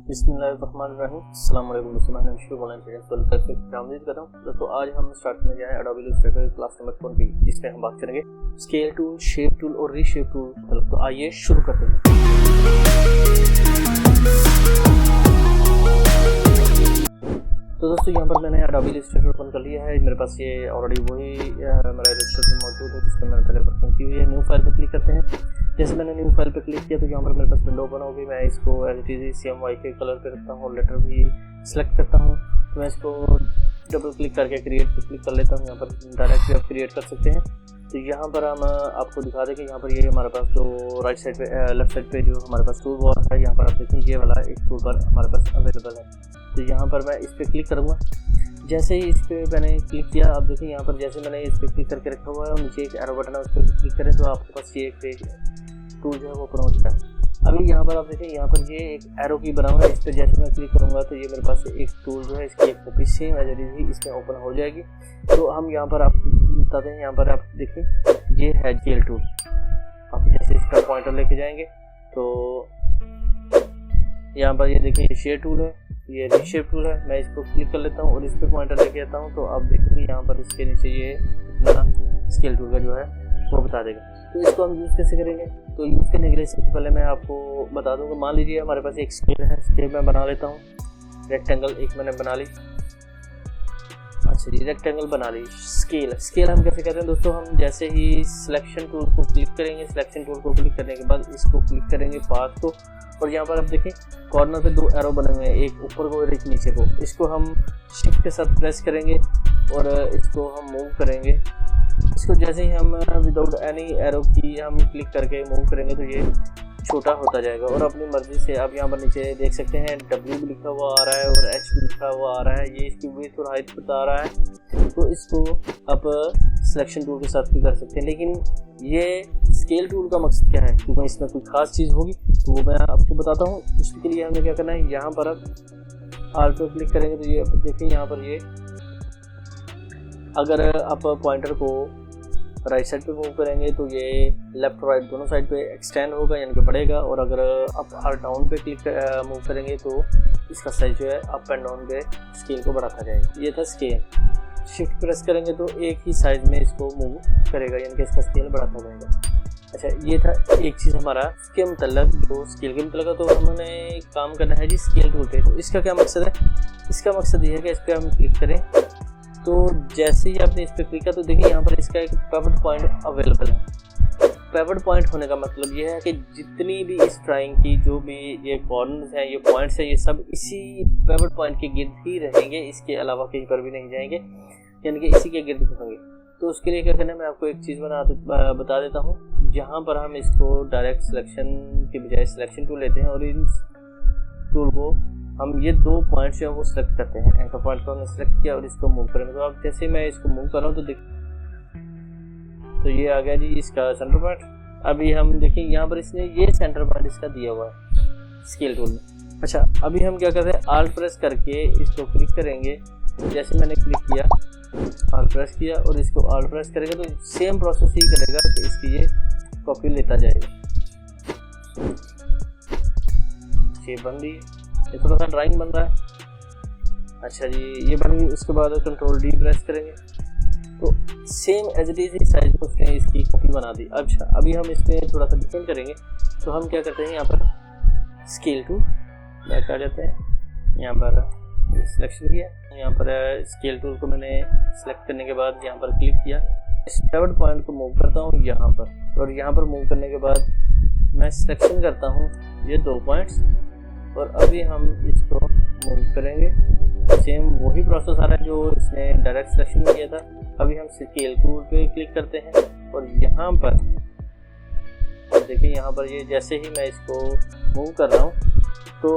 बिस्मिल्लाहिर्रहमानिर्रहीम। अस्सलाम वालेकुम दोस्तों, मैं शुरू बोलना चाहिए उम्मीद करता हूँ। दोस्तों आज हम स्टार्ट करने जा रहे हैं एडोबी इलस्ट्रेटर क्लास नंबर 20, जिसमें हम बात करेंगे स्केल टूल, शेप टूल और रीशेप टूल। तो आइए शुरू करते हैं। तो दोस्तों यहाँ पर मैंने एडोबी इलस्ट्रेटर ओपन कर लिया है। मेरे पास ये ऑलरेडी वही मेरा इलस्ट्रेटर मौजूद है जिसमें मैंने पहले वर्किंग की हुई है। न्यू फाइल पर क्लिक करते हैं। जैसे मैंने न्यू फाइल पर क्लिक किया तो यहाँ पर मेरे पास विंडो ओपन होगी। मैं इसको एलटीजी CMY के कलर पे रखता हूँ, लेटर भी सिलेक्ट करता हूँ। तो मैं इसको डबल क्लिक करके क्रिएट पर क्लिक कर लेता हूँ। यहाँ पर डायरेक्टली आप क्रिएट कर सकते हैं। तो यहाँ पर हम आपको दिखा दें कि यहाँ पर ये हमारे पास जो राइट साइड पे लेफ्ट साइड पे जो हमारे पास टूल बार है, यहाँ पर आप देखें ये वाला एक टूल बार हमारे पास अवेलेबल है। तो यहाँ पर मैं इस पर क्लिक करूँगा। जैसे ही इस पर मैंने क्लिक किया, आप देखें यहाँ पर जैसे मैंने इस पर क्लिक करके रखा हुआ है और नीचे एक एरो बटन है, उस पर क्लिक करें तो आपके पास ये एक टूल जो है वो ओपन हो चुका है। अभी यहाँ पर आप देखें, यहाँ पर ये एक एरो की बना हुआ है। इस पर जैसे मैं क्लिक करूँगा तो ये मेरे पास एक टूल जो है इसकी एक copy same as it is इसमें ओपन हो जाएगी। तो हम यहाँ पर आपको बताते हैं, यहाँ पर आप देखें ये है जेल टूल। आप जैसे इसका पॉइंटर लेके जाएंगे तो यहाँ पर ये देखें शेयर टूल है, ये रीशेप टूल है। मैं इसको क्लिक कर लेता हूँ और इस पर पॉइंटर लेके आता हूँ तो आप देखेंगे यहाँ पर इसके नीचे ये अपना स्केल टूल का जो है वो बता देगा। तो इसको हम यूज़ कैसे करेंगे? तो यूज़ करने के लिए सबसे पहले मैं आपको बता दूँगा। मान लीजिए हमारे पास एक स्केल है, स्केल मैं बना लेता हूँ। रेक्टेंगल एक मैंने बना ली। अच्छा जी, रेक्टेंगल बना ली। स्केल हम कैसे करते हैं दोस्तों? हम जैसे ही सिलेक्शन टूल को क्लिक करेंगे, सिलेक्शन टूल को क्लिक करने के बाद इसको क्लिक करेंगे पाथ को, और यहाँ पर आप देखें कॉर्नर पे दो एरो बने हुए हैं, एक ऊपर को और एक नीचे को। इसको हम शिफ्ट के साथ प्रेस करेंगे और इसको हम मूव करेंगे। इसको जैसे ही हम विदाउट एनी एरो की हम क्लिक करके मूव करेंगे तो ये छोटा होता जाएगा और अपनी मर्जी से आप यहाँ पर नीचे देख सकते हैं W भी लिखा हुआ आ रहा है और H भी लिखा हुआ आ रहा है। ये इसकी विड्थ और हाइट बता रहा है। तो इसको आप सिलेक्शन टूल के साथ भी कर सकते हैं। लेकिन ये स्केल टूल का मकसद क्या है? क्योंकि इसमें कोई ख़ास चीज़ होगी तो वो मैं आपको बताता हूँ। इसके लिए हमें क्या करना है, यहाँ पर आप आल्ट पर क्लिक करेंगे तो ये देखिए यहाँ पर ये अगर आप पॉइंटर को राइट साइड पे मूव करेंगे तो ये लेफ्ट राइट दोनों साइड पे एक्सटेंड होगा, यानी कि बढ़ेगा। और अगर आप आर डाउन पे क्लिक मूव करेंगे तो इसका साइज जो है अप एंड डाउन पे स्केल को बढ़ाता जाएगा। ये था स्केल। शिफ्ट प्रेस करेंगे तो एक ही साइज में इसको मूव करेगा, यानी कि इसका स्केल बढ़ाता जाएगा। अच्छा, ये था एक चीज़ हमारा इसके मतलब जो स्केल के मतलब। तो हमने काम करना है जी स्केल टूल पे। तो इसका क्या मकसद है? इसका मकसद ये है कि इस पर हम क्लिक करें तो जैसे ही आपने इस पर क्लिक किया तो देखिए यहाँ पर इसका एक पिवट पॉइंट अवेलेबल है। पिवट पॉइंट होने का मतलब ये है कि जितनी भी इस ड्राइंग की जो भी ये कॉर्नर्स हैं, ये पॉइंट्स हैं, ये सब इसी पिवट पॉइंट के गिर्द ही रहेंगे। इसके अलावा कहीं पर भी नहीं जाएंगे, यानी कि इसी के गिर्द होंगे। तो उसके लिए क्या करना है, मैं आपको एक चीज़ बता देता हूँ। जहाँ पर हम इसको डायरेक्ट सिलेक्शन के बजाय सिलेक्शन टूल लेते हैं और इन टूल को हम ये दो पॉइंट्स जो है वो सिलेक्ट करते हैं। एंकर पॉइंट को हमने सिलेक्ट किया और इसको मूव करेंगे तो आप जैसे मैं इसको मूव कर रहा हूँ तो तो ये आ गया जी इसका सेंटर पॉइंट। अभी हम देखें यहाँ पर इसने ये सेंटर पॉइंट इसका दिया हुआ है स्केल टूल में। अच्छा, अभी हम क्या कर रहे हैं, आल्ट प्रेस करके इसको क्लिक करेंगे। जैसे मैंने क्लिक किया, आल्ट प्रेस किया और इसको आल्ट प्रेस करेंगे तो सेम प्रोसेस ही करेगा कि इसकी ये कॉपी लेता जाएगा। शेप बन रही है, ये थोड़ा सा ड्राइंग बन रहा है। अच्छा जी, ये बन गई। उसके बाद कंट्रोल D प्रेस करेंगे तो same as it is size में उसने इसकी कॉपी बना दी। अच्छा, अभी हम इसमें थोड़ा सा डिफरेंट करेंगे। तो हम क्या करते हैं, यहाँ पर स्केल टूल बैक आ जाते हैं। यहाँ पर सिलेक्शन किया, यहाँ पर स्केल टूल को मैंने सेलेक्ट करने के बाद यहाँ पर क्लिक किया। इस पिवट पॉइंट को मूव करता हूँ यहाँ पर, और यहाँ पर मूव करने के बाद मैं सिलेक्शन करता हूँ ये दो पॉइंट्स और अभी हम इसको मूव करेंगे। सेम वही प्रोसेस आ रहा है जो इसने डायरेक्ट सिलेक्शन में किया था। अभी हम स्केल टूल पे क्लिक करते हैं और यहाँ पर देखिए, यहाँ पर ये जैसे ही मैं इसको मूव कर रहा हूँ तो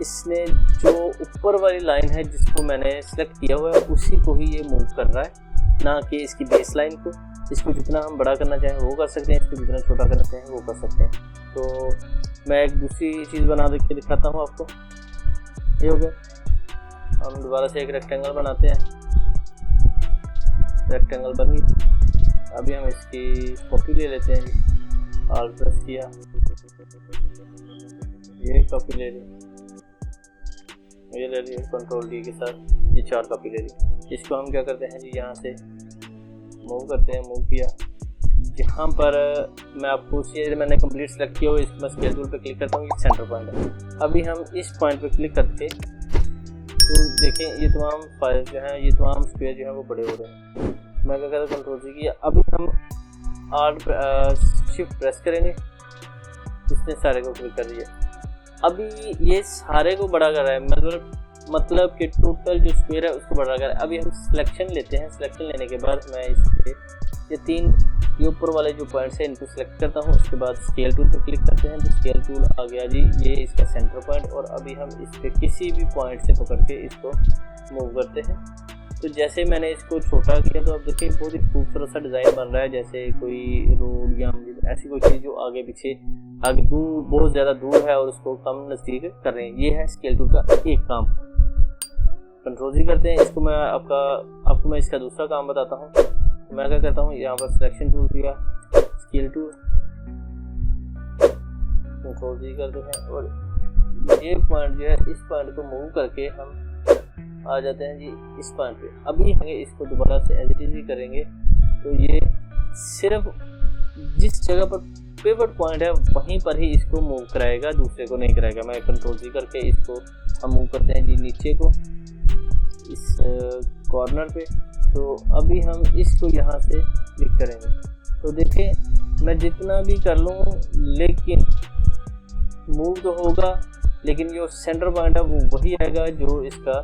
इसने जो ऊपर वाली लाइन है जिसको मैंने सेलेक्ट किया हुआ है उसी को ही ये मूव कर रहा है, ना कि इसकी बेस लाइन को। इसको जितना हम बड़ा करना चाहें वो कर सकते हैं, इसको जितना छोटा करना चाहें वो कर सकते हैं। तो मैं एक दूसरी चीज़ बना के दिखाता हूँ आपको। ये हो गया। हम दोबारा से एक रेक्टेंगल बनाते हैं। रेक्टेंगल बन गई। अभी हम इसकी कॉपी ले लेते हैं। आल्ट प्रेस किया, ये कॉपी ले ली। ये ले लिया कंट्रोल डी के साथ, ये 4 कॉपी ले ली। इसको हम क्या करते हैं जी, यहाँ से मूव करते हैं, मूव किया। यहाँ पर मैं आपको ये मैंने कंप्लीट सेलेक्ट किया हुआ, इसको मैं स्केल टूल पे क्लिक करता हूँ, ये सेंटर पॉइंट है। अभी हम इस पॉइंट पे क्लिक करके तो देखें ये तमाम फाइल जो हैं, ये तमाम स्क्वायर जो हैं वो बड़े हो रहे हैं। मैं क्या करता हूँ, कंट्रोल सी किया। अभी हम शिफ्ट प्रेस करेंगे, इसने सारे को क्लिक कर दिया। अभी ये सारे को बड़ा कर रहा है, मतलब कि टोटल जो स्क्वायर है उसको बड़ा कर रहा है। अभी हम सिलेक्शन लेते हैं, सिलेक्शन लेने के बाद मैं इसके ये 3 ये ऊपर वाले जो पॉइंट्स हैं इनको सिलेक्ट करता हूँ। उसके बाद स्केल टूल पर क्लिक करते हैं, तो स्केल टूल आ गया जी, ये इसका सेंटर पॉइंट। और अभी हम इस पर किसी भी पॉइंट से पकड़ के इसको मूव करते हैं। तो जैसे मैंने इसको छोटा किया तो अब देखिए बहुत ही खूबसूरत सा डिज़ाइन बन रहा है, जैसे कोई रोड या ऐसी कोई चीज़ जो आगे पीछे आगे दूर बहुत ज़्यादा दूर है और उसको कम नज़दीक कर रहे हैं। ये है स्केल टूल का एक काम। कंट्रोल सी करते हैं इसको। मैं आपको मैं इसका दूसरा काम बताता हूँ। मैं क्या करता हूँ, यहाँ पर सिलेक्शन टूल किया, स्केल टूल, कंट्रोल सी करते हैं और ये पॉइंट जो है इस पॉइंट को मूव करके हम आ जाते हैं जी इस पॉइंट पे। अभी हम इसको दोबारा से एज इट इज ही करेंगे तो ये सिर्फ जिस जगह पर पिवट पॉइंट है वहीं पर ही इसको मूव कराएगा, दूसरे को नहीं कराएगा। मैं कंट्रोल सी करके इसको हम मूव करते हैं जी नीचे को इस कॉर्नर पे। तो अभी हम इसको यहाँ से क्लिक करेंगे तो देखें मैं जितना भी कर लूँ लेकिन मूव तो होगा, लेकिन जो सेंटर पॉइंट है वो वही आएगा जो इसका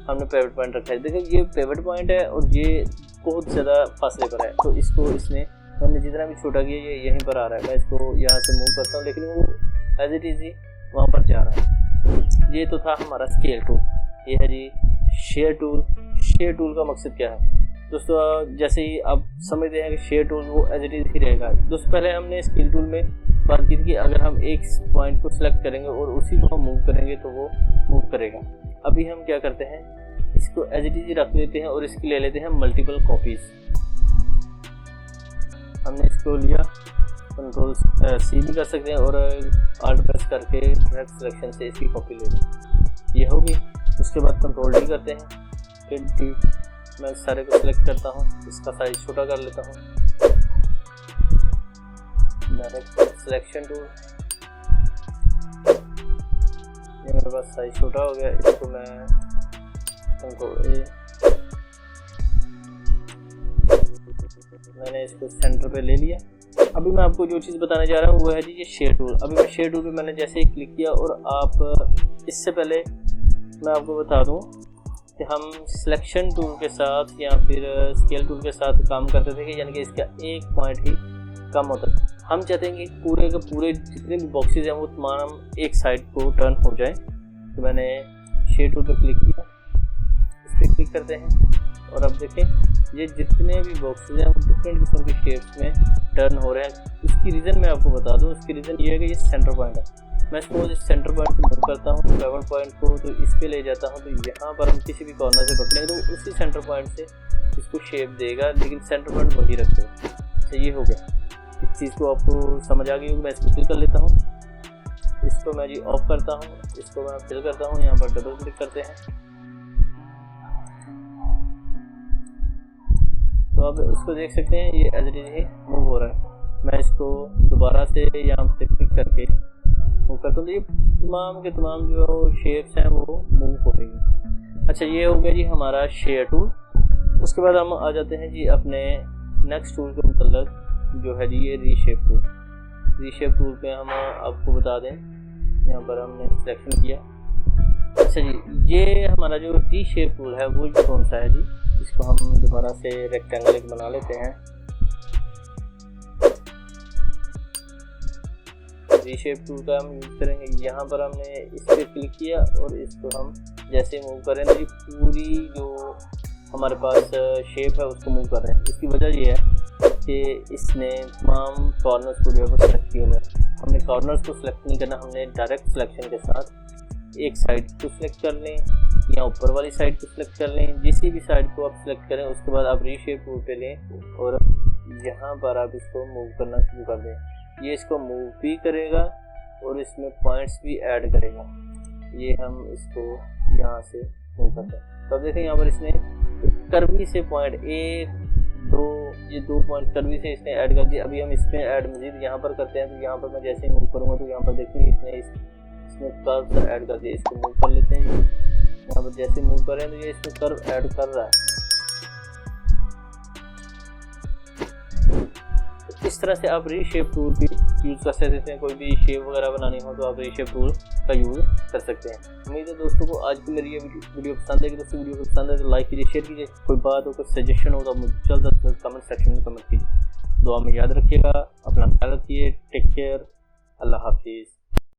हमने पिवट पॉइंट रखा है। देखिए ये पिवट पॉइंट है और ये बहुत ज़्यादा फासले पर है, तो इसको इसने मैंने जितना भी छोटा किया ये यहीं पर आ रहा है। मैं इसको यहाँ से मूव करता हूँ लेकिन वो एज इट इज़ ही वहाँ पर जा रहा है। ये तो था हमारा स्केल टूल। ये है जी शेयर टूल। शेयर टूल का मकसद क्या है दोस्तों, जैसे ही आप समझते हैं कि शेयर टूल वो एज इट इज़ ही रहेगा। दोस्तों पहले हमने स्केल टूल में बात की थी कि अगर हम एक पॉइंट को सिलेक्ट करेंगे और उसी को हम मूव करेंगे तो वो मूव करेगा। अभी हम क्या करते हैं, इसको एज इट इज़ ही रख लेते हैं और इसकी ले लेते हैं मल्टीपल कॉपीज़। हमने इसको लिया, कंट्रोल सी भी कर सकते हैं और आल्ट प्रेस करके डायरेक्ट सिलेक्शन से इसकी कॉपी ले लें, ये होगी। उसके बाद कंट्रोल डी करते हैं, फिर डी मैं सारे को सिलेक्ट करता हूँ, इसका साइज छोटा कर लेता हूँ, डायरेक्ट सिलेक्शन टूल, ये मेरे पास साइज छोटा हो गया। इसको मैं कंट्रोल ए, मैंने इसको सेंटर पे ले लिया। अभी मैं आपको जो चीज़ बताने जा रहा हूँ वो है जी ये शेयर टूल। अभी मैं शेयर टूल पे मैंने जैसे ही क्लिक किया और आप इससे पहले मैं आपको बता दूं कि हम सिलेक्शन टूल के साथ या फिर स्केल टूल के साथ काम करते थे कि यानी कि इसका एक पॉइंट ही कम होता है। हम चाहते हैं कि पूरे के पूरे जितने भी बॉक्सेस हैं वो तमाम एक साइड को टर्न हो जाए। तो मैंने शेयर टूल पर क्लिक किया, इस पर क्लिक करते हैं और अब देखें ये जितने भी बॉक्सेस हैं वो डिफरेंट किस्म के शेप्स में टर्न हो रहे हैं। उसकी रीज़न मैं आपको बता दूँ, उसकी रीज़न ये है कि ये सेंटर पॉइंट है। मैं इसको इस सेंटर पॉइंट को मूव करता हूँ, पिवट पॉइंट को तो इस पे ले जाता हूँ, तो यहाँ पर हम किसी भी कॉर्नर से पकड़ेंगे तो उसी सेंटर पॉइंट से इसको शेप देगा, लेकिन सेंटर पॉइंट वही रखेगा। अच्छा ये हो गया, इस चीज़ को आपको समझ आ गई होगी। मैं इसको फिल कर लेता हूँ, इसको मैं जी ऑफ करता हूँ, इसको मैं फिल करता हूँ, यहाँ पर डबल क्लिक करते हैं तो अब इसको देख सकते हैं ये एज इट इज़ ही मूव हो रहा है। मैं इसको दोबारा से यहाँ पे क्लिक करके मूव करता हूँ तो ये तमाम के तमाम जो शेप्स हैं वो मूव हो रही हैं। अच्छा ये हो गया जी हमारा शेयर टूल। उसके बाद हम आ जाते हैं जी अपने नेक्स्ट टूल के मतलब जो है जी ये रीशेप टूल। रीशेप टूल पे हम आपको बता दें, यहाँ पर हमने सिलेक्शन किया। अच्छा जी ये हमारा जो रीशेप टूल है वो कौन सा है जी, इसको हम दोबारा से रेक्टेंगल एक बना लेते हैं। रीशेप टूल का हम यूज़ करेंगे। यहाँ पर हमने इस पर क्लिक किया और इसको हम जैसे मूव करें तो ये पूरी जो हमारे पास शेप है उसको मूव कर रहे हैं। इसकी वजह ये है कि इसने तमाम कॉर्नर्स को जो है वो सेलेक्ट किया हुआ है। हमने कॉर्नर्स को सिलेक्ट नहीं करना, हमने डायरेक्ट सिलेक्शन के साथ एक साइड को सिलेक्ट कर लें या ऊपर वाली साइड को सिलेक्ट कर लें, जिसी भी साइड को आप सिलेक्ट करें उसके बाद आप रीशेप टूल पे लें और यहाँ पर आप इसको मूव करना शुरू कर दें। ये इसको मूव भी करेगा और इसमें पॉइंट्स भी ऐड करेगा। ये हम इसको यहाँ से मूव करते हैं। तो अब देखें यहाँ पर इसने कर्वी से पॉइंट 1 2 ये 2 पॉइंट कर्वी से इसने ऐड कर दिया। अभी हम इसमें ऐड मजीद यहाँ पर करते हैं। तो यहाँ पर मैं जैसे ही मूव करूँगा तो यहाँ पर देखिए इसमें कर्व ऐड कर दिया। इसको मूव कर लेते हैं। यहाँ पर जैसे मूव करें तो ये इसमें कर्व ऐड कर रहा है। तो इस तरह से आप रीशेप टूल भी यूज़ कर सकते हैं। कोई भी शेप वगैरह बनानी हो तो आप रीशेप टूल का यूज़ कर सकते हैं। उम्मीद है दोस्तों को आज की मेरी ये वीडियो पसंद है। कि दोस्तों वीडियो पसंद है तो लाइक कीजिए, शेयर कीजिए। कोई बात हो, कोई सजेशन हो तो आप मुझे जल्द कमेंट सेक्शन में कमेंट कीजिए। दुआ में याद रखिएगा, अपना ख्याल रखिए। टेक केयर, अल्लाह हाफिज़।